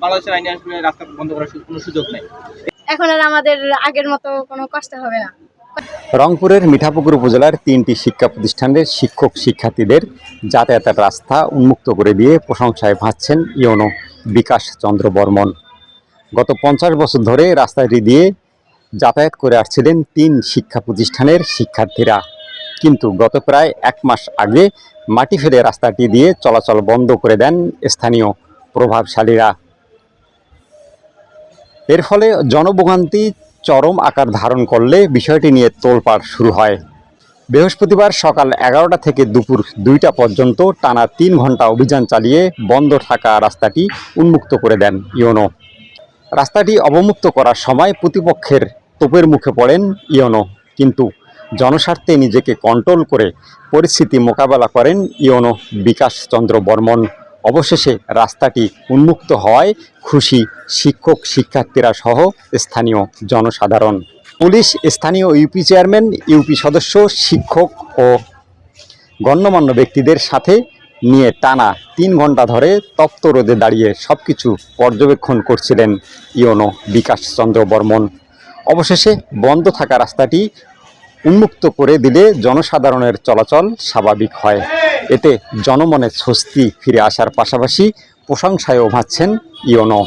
বাংলাদেশের আইনে আসলে রাস্তা বন্ধ করার কোনো সুযোগ নেই। এখন আর আমাদের আগের মতো কোনো কষ্ট হবে না। রংপুরের মিঠাপুকুর উপজেলার ৩টি শিক্ষা প্রতিষ্ঠানের শিক্ষক শিক্ষার্থীদের যাতায়াতের রাস্তা উন্মুক্ত করে দিয়ে প্রশংসায় ভাসছেন ইওনো বিকাশ চন্দ্র বর্মন। গত ৫০ বছর ধরে রাস্তাটি দিয়ে যাতায়াত করে আসছিলেন ৩ শিক্ষা প্রতিষ্ঠানের শিক্ষার্থীরা, কিন্তু গত প্রায় ১ মাস আগে মাটি ফেলে রাস্তাটি দিয়ে চলাচল বন্ধ করে দেন স্থানীয় প্রভাবশালীরা। এর ফলে জনভোগান্তি চরম আকার ধারণ করলে বিষয়টি নিয়ে তোলপাড় শুরু হয়। বৃহস্পতিবার সকাল ১১টা থেকে দুপুর ২টা পর্যন্ত টানা ৩ ঘন্টা অভিযান চালিয়ে বন্ধ থাকা রাস্তাটি উন্মুক্ত করে দেন ইওনো। রাস্তাটি অবমুক্ত করার সময় প্রতিপক্ষের তোপের মুখে পড়েন ইওনো, কিন্তু জনস্বার্থে নিজেকে কন্ট্রোল করে পরিস্থিতি মোকাবেলা করেন ইওনো বিকাশ চন্দ্র বর্মন। অবশেষে রাস্তাটি উন্মুক্ত হওয়ায় খুশি শিক্ষক শিক্ষার্থীরা সহ স্থানীয় জনসাধারণ। পুলিশ, স্থানীয় ইউপি চেয়ারম্যান, ইউপি সদস্য, শিক্ষক ও গণ্যমান্য ব্যক্তিদের সাথে নিয়ে টানা ৩ ঘন্টা ধরে তপ্ত রোদে দাঁড়িয়ে সবকিছু পর্যবেক্ষণ করছিলেন ইওনো বিকাশ চন্দ্র বর্মন। অবশেষে বন্ধ থাকা রাস্তাটি উন্মুক্ত করে দিলে জনসাধারণের চলাচল স্বাভাবিক হয়। এতে জনমনে স্বস্তি ফিরে আসার পাশাপাশি প্রশংসায়ও ভাসছেন ইওনো।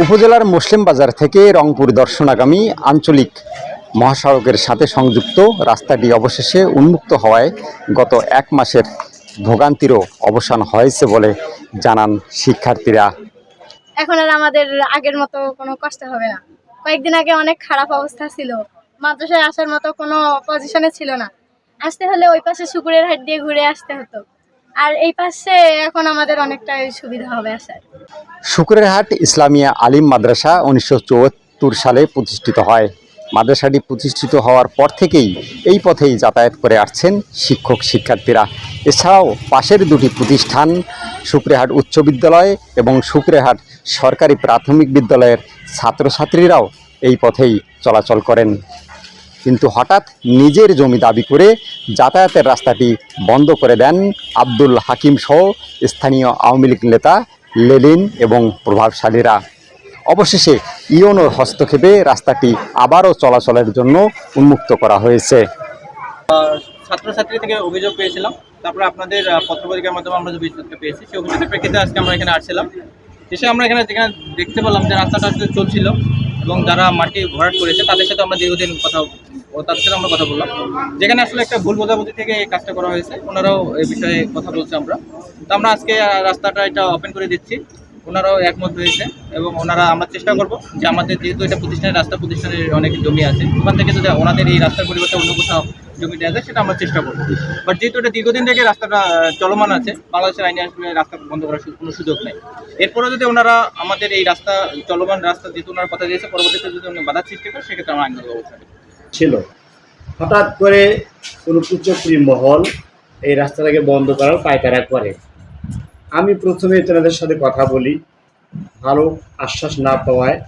উপজেলার মুসলিম বাজার থেকে রংপুর দর্শনাগামী আঞ্চলিক মহাসড়কের সাথে সংযুক্ত রাস্তাটি অবশেষে উন্মুক্ত হওয়ায় গত ১ মাসের ভোগান্তিরও অবসান হয়েছে বলে জানান শিক্ষার্থীরা। এখন আর আমাদের আগের মতো কোনো কষ্ট হবে না। কয়েকদিন আগে অনেক খারাপ অবস্থা ছিল, মাদ্রাসায় আসার মতো কোনো পজিশনে ছিল না। আসতে হলে ওই পাশে শুকুরের হাট দিয়ে ঘুরে আসতে হতো, আর এই পাশে এখন আমাদের অনেকটাই সুবিধা হবে আসার। শুকুরেরহাট ইসলামিয়া আলিম মাদ্রাসা ১৯৭৪ সালে প্রতিষ্ঠিত হয়। মাদ্রাসাটি প্রতিষ্ঠিত হওয়ার পর থেকেই এই পথেই যাতায়াত করে আসছেন শিক্ষক শিক্ষার্থীরা। এছাড়াও পাশের দুটি প্রতিষ্ঠান শুকুরেরহাট উচ্চ বিদ্যালয় এবং শুকুরেরহাট সরকারি প্রাথমিক বিদ্যালয়ের ছাত্রছাত্রীরাও এই পথেই চলাচল করেন। কিন্তু হঠাৎ নিজের জমি দাবি করে যাতায়াতের রাস্তাটি বন্ধ করে দেন আব্দুল হাকিম সহ স্থানীয় আওয়ামী লীগ নেতা লেলিন এবং প্রভাবশালীরা। অবশেষে ইওনোর হস্তক্ষেপে রাস্তাটি আবারও চলাচলের জন্য উন্মুক্ত করা হয়েছে। ছাত্রছাত্রী থেকে অভিযোগ পেয়েছিলাম, তারপরে আপনাদের পত্রপত্রিকার মাধ্যমে আমরা যে অভিযোগটা পেয়েছি সেই অভিযোগের প্রেক্ষিতে আজকে আমরা এখানে আসছিলাম। এসে আমরা যেখানে দেখতে পেলাম যে রাস্তাটা চলছিল এবং যারা মাটি ভরাট করেছে তাদের সাথে আমরা দীর্ঘদিন তাদের সাথে আমরা কথা বললাম, যেখানে আসলে একটা ভুল বোঝাবুঝি থেকে এই কাজটা করা হয়েছে। ওনারাও এই বিষয়ে কথা বলছে। তো আমরা আজকে রাস্তাটা এটা ওপেন করে দিচ্ছি, ওনারাও একমত হয়েছে এবং আমরা চেষ্টা করব যে আমাদের যেহেতু এটা প্রতিষ্ঠানের রাস্তা, প্রতিষ্ঠানের অনেক জমি আছে, ওখান থেকে যদি ওনাদের এই রাস্তার পরিবর্তে অন্য কোথাও জমি দেওয়া যায় সেটা আমরা চেষ্টা করবো। বাট যেহেতু এটা দীর্ঘদিন থেকে রাস্তাটা চলমান আছে, বাংলাদেশের আইনে আসলে রাস্তা বন্ধ করার কোনো সুযোগ নেই। এরপরেও যদি ওনারা আমাদের এই রাস্তা চলমান রাস্তা যেহেতু ওনারা কথা দিয়েছে, পরবর্তীতে যদি বাধা সৃষ্টি করে সেক্ষেত্রে আমরা আইনগত ব্যবস্থা নেব। ছিল হঠাৎ করে কোনো কুচক্রী মহল এই রাস্তাটাকে বন্ধ করার পায়তারা করে। আমি প্রথমে তেনাদের সাথে কথা বলি, ভালো আশ্বাস না পাওয়ায়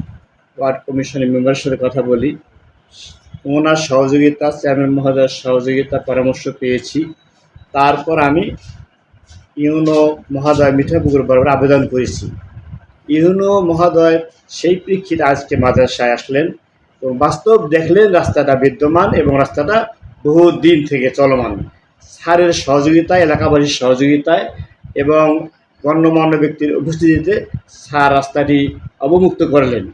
ওয়ার্ড কমিশনের মেম্বারের সাথে কথা বলি, ওনার সহযোগিতা, চেয়ারম্যান মহোদয়ের সহযোগিতা পরামর্শ পেয়েছি। তারপর আমি ইউনো মহোদয় মিঠাপুকুর বরাবর আবেদন করেছি। ইউনো মহোদয় সেই প্রেক্ষিতে আজকে মাদ্রাসায় আসলেন এবং বাস্তব দেখলেন রাস্তাটা বিদ্যমান এবং রাস্তাটা বহু দিন থেকে চলমান। স্যারের সহযোগিতায়, এলাকাবাসীর সহযোগিতায় এবং গণ্যমান্য ব্যক্তির উপস্থিতিতে স্যার রাস্তাটি অবমুক্ত করলেন।